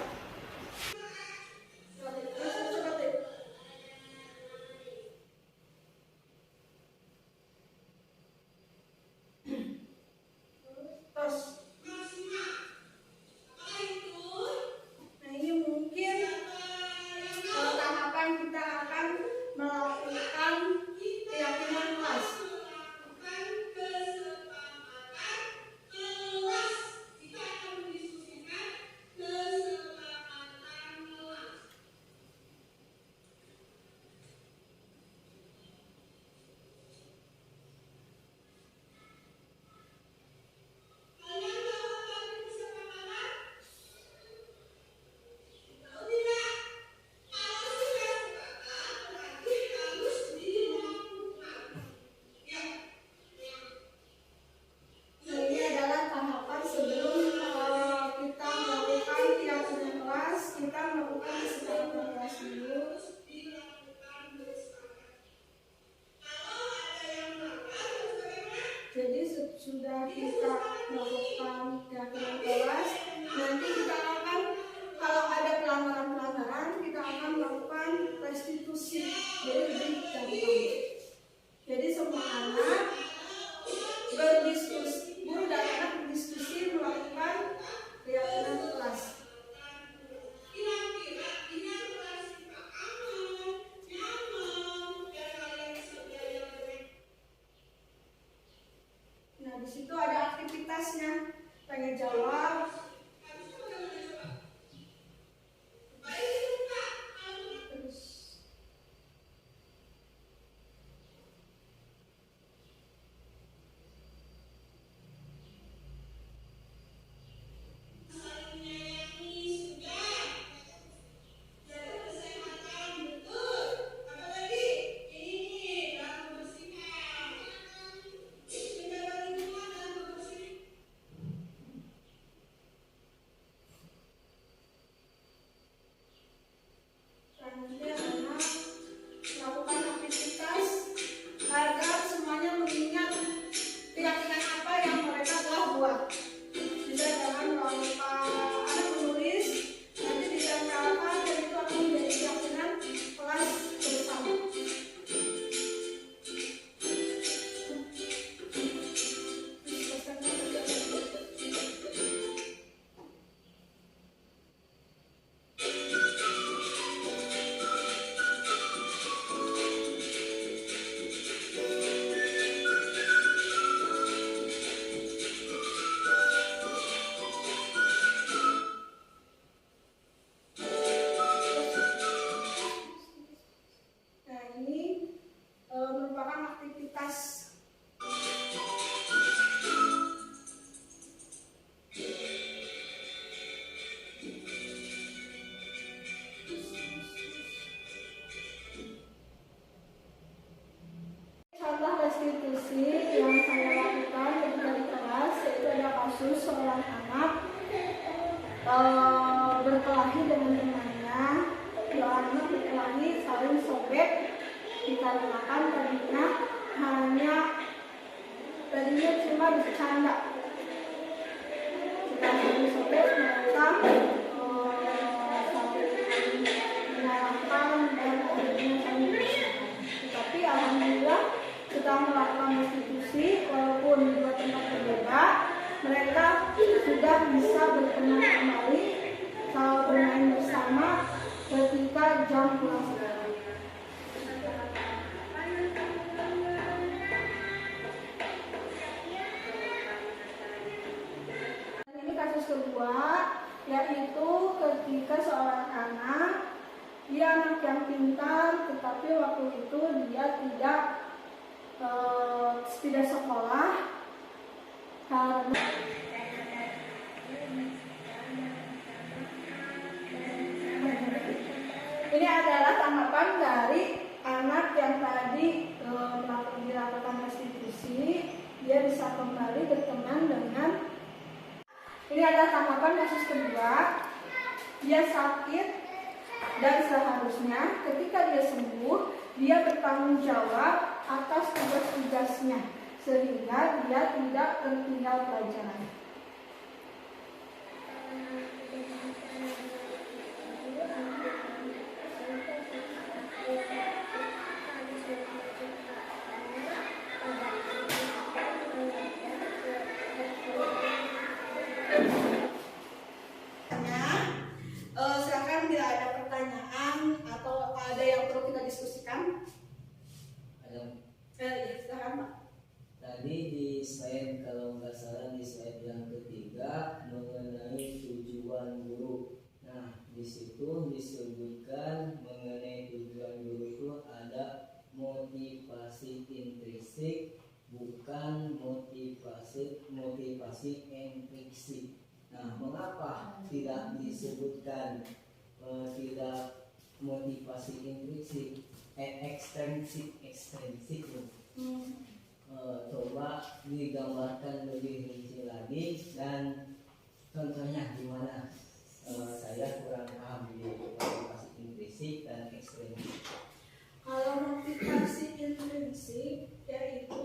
Speaker 1: Jadi sudah kita melakukan keyakinan kelas, nanti kita akan, kalau ada pelanggaran kita akan melakukan restitusi. Jadi lebih gampang. Jadi semua anak berdiskusi, guru dan anak berdiskusi melakukan keyakinan kelas. Nah, di situ ada aktivitas berkelahi dengan temannya, Yohana berkelahi saling sobek dikarenakan tadinya cuma bercanda. Setelah saling sobek mereka saling menyalahkan dan akhirnya saling berpisah. Tetapi alhamdulillah setelah melakukan restitusi, walaupun di dua tempat berbeda, mereka sudah bisa berteman kembali kalau bermain bersama ketika jam pulang sekolah. Ini kasus kedua, yaitu ketika seorang anak, dia anak yang pintar, tetapi waktu itu dia tidak sekolah karena ini adalah tanggapan dari anak yang tadi dilakukan restitusi. Dia bisa kembali berteman dengan. Ini adalah tanggapan kasus kedua. Dia sakit dan seharusnya ketika dia sembuh, dia bertanggung jawab atas tugas-tugasnya sehingga dia tidak tertinggal pelajaran. Silakan bila ada pertanyaan atau ada yang perlu kita diskusikan. Silakan Pak.
Speaker 2: Tadi di slide, kalau nggak salah di slide yang ketiga mengenai tujuan guru. Nah, di situ disebutkan mengenai tujuan guru itu ada motivasi intrinsik, bukan motivasi intrinsik. Nah, mengapa tidak disebutkan tidak motivasi intrinsik, ekstrinsik? Coba digambarkan lebih rinci lagi dan contohnya gimana? Saya kurang paham di motivasi intrinsik dan ekstrinsik.
Speaker 1: Kalau motivasi intrinsik yaitu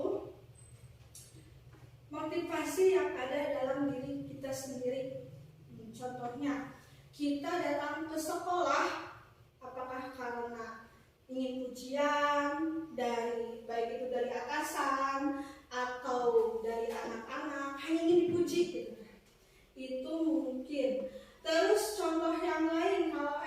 Speaker 1: motivasi yang ada dalam diri kita sendiri. Contohnya, kita datang ke sekolah apakah karena ingin pujian baik itu dari atasan atau dari anak-anak, hanya ingin dipuji gitu. Itu mungkin. Terus contoh yang lain kalau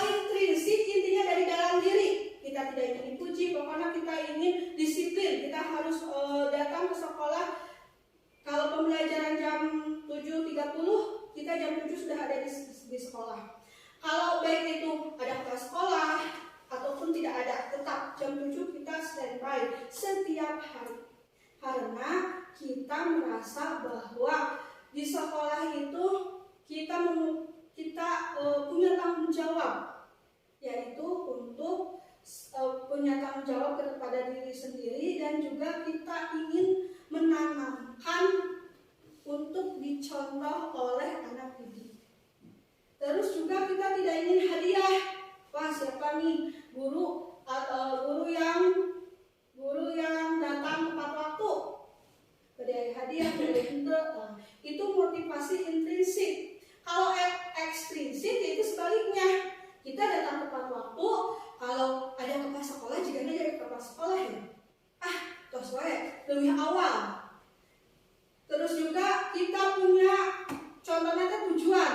Speaker 1: intrinsik intinya dari dalam diri. Kita tidak ingin dipuji, pokoknya kita ingin disiplin. Kita harus datang ke sekolah. Kalau pembelajaran jam 7.30, kita jam 7 sudah ada di sekolah. Kalau baik itu ada kelas sekolah ataupun tidak ada, tetap jam 7 kita standby setiap hari. Karena kita merasa bahwa di sekolah itu kita punya tanggung jawab, yaitu untuk punya tanggung jawab kepada diri sendiri dan juga kita ingin menanamkan untuk dicontoh oleh anak didik. Terus juga kita tidak ingin hadiah. Wah, siapa nih guru yang datang tepat waktu, beri hadiah, itu motivasi intrinsik. Kalau ekstrinsik itu sebaliknya, kita datang tepat waktu. Kalau ada kepala sekolah, jika ada dari kepala sekolah ya, tos wae lebih awal. Terus juga kita punya contohnya tujuan.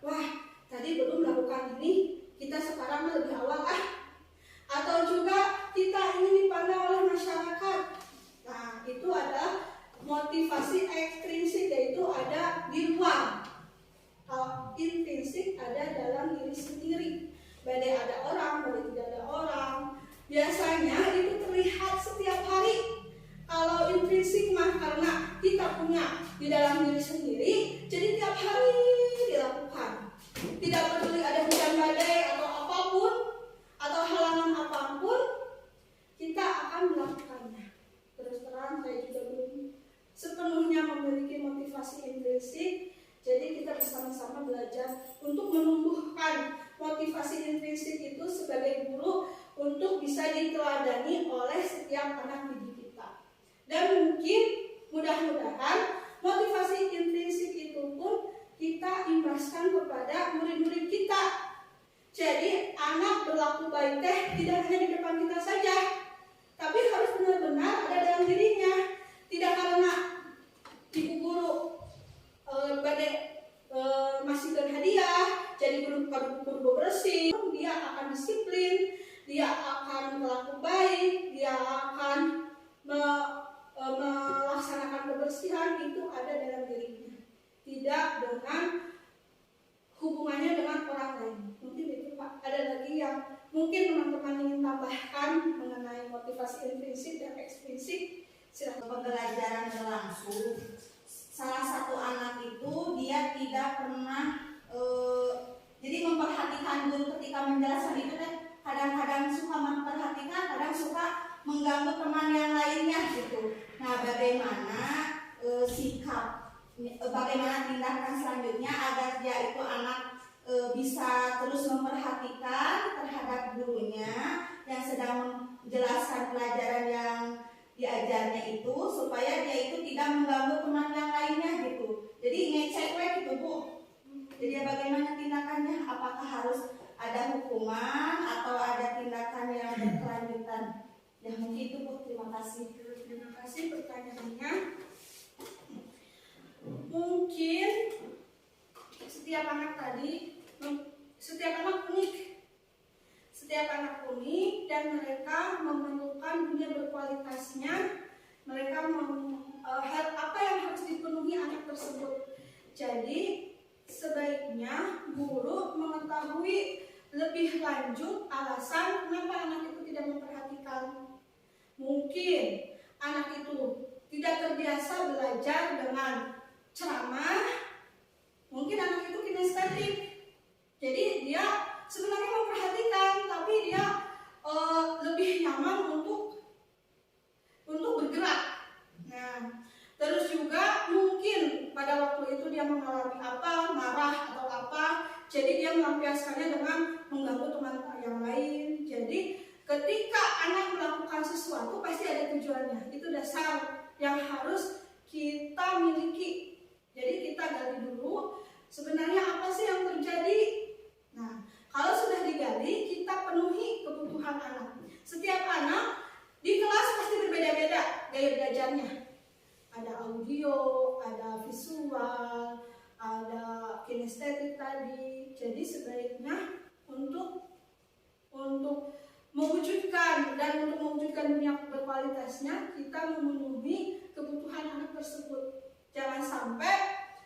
Speaker 1: Wah, tadi belum melakukan ini, kita sekarang lebih awal Atau juga kita ingin dipandang oleh masyarakat. Nah, itu adalah motivasi ekstrinsik, yaitu ada di luar. Kalau intrinsik ada dalam diri sendiri. Badai ada orang, badai tidak ada orang. Biasanya itu terlihat setiap hari. Kalau intrinsik mah karena kita punya di dalam diri sendiri, jadi tiap hari dilakukan. Tidak peduli ada hujan badai atau apapun, atau halangan apapun, kita akan melakukannya. Terus terang saya juga belum sepenuhnya memiliki motivasi intrinsik, jadi kita bersama-sama sama-sama belajar untuk menumbuhkan motivasi intrinsik itu sebagai guru untuk bisa diteladani oleh setiap anak didik kita. Dan mungkin mudah-mudahan motivasi intrinsik itu pun kita imbaskan kepada murid-murid kita. Jadi anak berlaku baik tidak hanya di depan kita saja, tapi harus benar-benar ada dalam dirinya. Tidak karena ibu guru masihkan hadiah, jadi guru bersih, dia akan disiplin, dia akan berlaku baik, dia akan melaksanakan kebersihan, itu ada dalam dirinya. Tidak dengan hubungannya dengan orang lain. Mungkin itu Pak. Ada lagi yang mungkin teman-teman ingin tambahkan mengenai motivasi intrinsik dan ekstrinsik? Silahkan.
Speaker 3: Pembelajaran berlangsung, salah satu anak itu dia tidak pernah jadi memperhatikan guru ketika menjelaskan itu kan kadang-kadang suka memperhatikan, kadang suka mengganggu teman yang lainnya gitu. Nah, bagaimana sikap, bagaimana tindakan selanjutnya agar dia itu anak bisa terus memperhatikan terhadap gurunya yang sedang menjelaskan pelajaran yang diajarnya itu, supaya dia itu tidak mengganggu teman yang lainnya gitu. Jadi ngecek gitu Bu. Jadi bagaimana tindakannya? Apakah harus ada hukuman atau ada tindakan yang berkelanjutan? Ya mungkin itu Bu. Terima kasih.
Speaker 1: Terima kasih pertanyaannya. Mungkin setiap anak unik. Setiap anak unik dan mereka memerlukan dunia berkualitasnya. Mereka apa yang harus dipenuhi anak tersebut. Jadi sebaiknya guru mengetahui lebih lanjut alasan kenapa anak itu tidak memperhatikan. Mungkin anak itu tidak terbiasa belajar dengan ceramah. Mungkin anak itu kinestetik. Jadi dia sebenarnya memperhatikan, tapi dia lebih nyaman untuk bergerak. Nah, terus juga mungkin pada waktu itu dia mengalami apa, marah atau apa, jadi dia melampiaskannya dengan mengganggu teman yang lain. Jadi ketika anak melakukan sesuatu pasti ada tujuannya. Itu dasar yang harus kita miliki. Jadi kita gali dulu sebenarnya apa sih yang terjadi. Nah, kalau sudah digali, kita penuhi kebutuhan anak. Setiap anak di kelas pasti berbeda-beda gaya belajarnya. Ada audio, ada visual, ada kinestetik tadi. Jadi sebaiknya untuk mewujudkan dunia berkualitasnya, kita memenuhi kebutuhan anak tersebut. Jangan sampai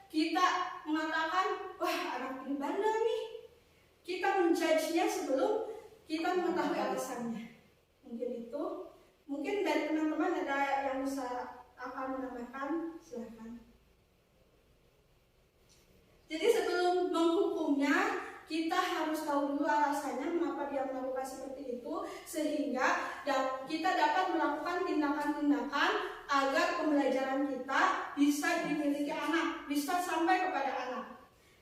Speaker 1: kita mengatakan, wah anak ini bandel nih. Kita menjudge-nya sebelum kita mengetahui alasannya. Mungkin itu. Mungkin dari teman-teman ada yang bisa akan menambahkan, silakan. Jadi sebelum menghukumnya, kita harus tahu dulu alasannya mengapa dia melakukan seperti itu, sehingga kita dapat melakukan tindakan-tindakan agar pembelajaran kita bisa dimiliki anak, bisa sampai kepada anak.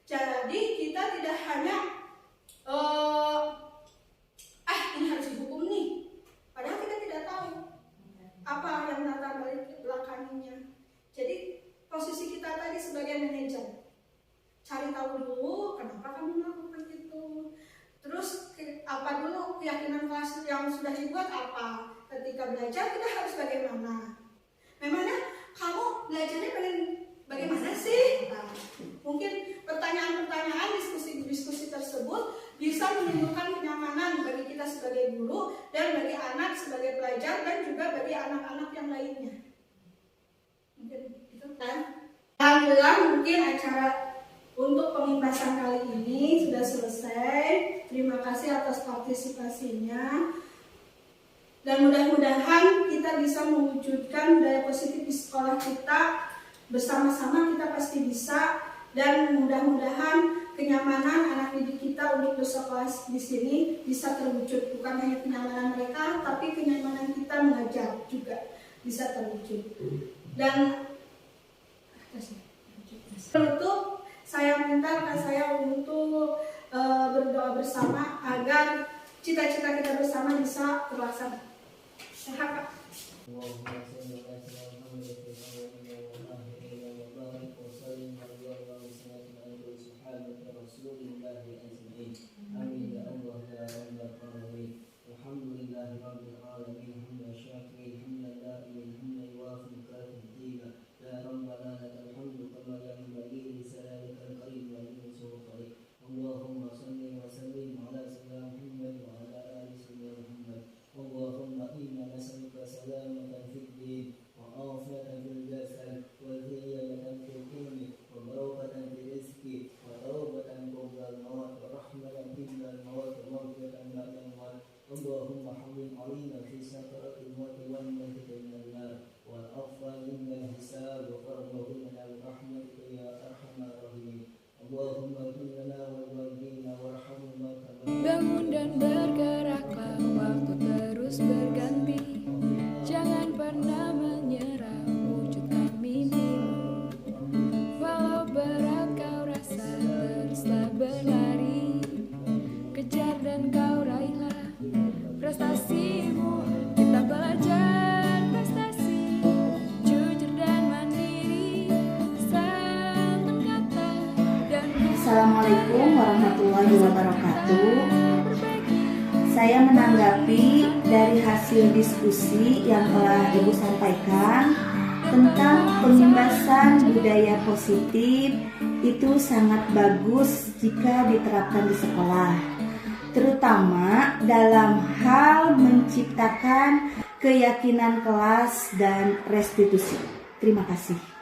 Speaker 1: Jadi kita tidak hanya ini harus dihukum nih, padahal kita tidak tahu apa yang latar belakangnya. Jadi posisi kita tadi sebagai manajer, cari tahu dulu kenapa kamu melakukan itu. Terus apa dulu keyakinan kelas yang sudah dibuat apa. Ketika belajar kita harus bagaimana. Memangnya kamu belajarnya bagaimana sih? Mungkin pertanyaan-pertanyaan, diskusi-diskusi tersebut bisa menimbulkan kenyamanan bagi kita sebagai guru dan bagi anak sebagai pelajar dan juga bagi anak-anak yang lainnya. Mungkin itu kan. Alhamdulillah mungkin acara untuk pementasan kali ini sudah selesai. Terima kasih atas partisipasinya. Dan mudah-mudahan kita bisa mewujudkan budaya positif di sekolah kita. Bersama-sama kita pasti bisa. Dan mudah-mudahan kenyamanan anak didik kita untuk bersekolah di sini bisa terwujud. Bukan hanya kenyamanan mereka, tapi kenyamanan kita mengajar juga bisa terwujud. Dan untuk Saya minta rekan saya untuk berdoa bersama agar cita-cita kita bersama bisa terlaksana. Sehat, Kak.
Speaker 2: اللهم حمل علينا في سكرات الموت والموت من النار والعفو عند الحساب وقربه لنا برحمتك يا ارحم الراحمين اللهم كن لنا والوالدين وارحمهما كما
Speaker 4: Bangun dan bergeraklah, waktu terus berganti. Jangan pernah menyerah, wujudkan mimpimu. Walau berat kau rasa, teruslah berlari. Kejar dan kau raihlah prestasimu. Kita belajar prestasi, jujur dan mandiri, santun kata dan
Speaker 3: Assalamualaikum warahmatullahi wabarakatuh. Saya menanggapi dari hasil diskusi yang telah Ibu sampaikan tentang pengimbasan budaya positif itu sangat bagus jika diterapkan di sekolah, terutama dalam hal menciptakan keyakinan kelas dan restitusi. Terima kasih.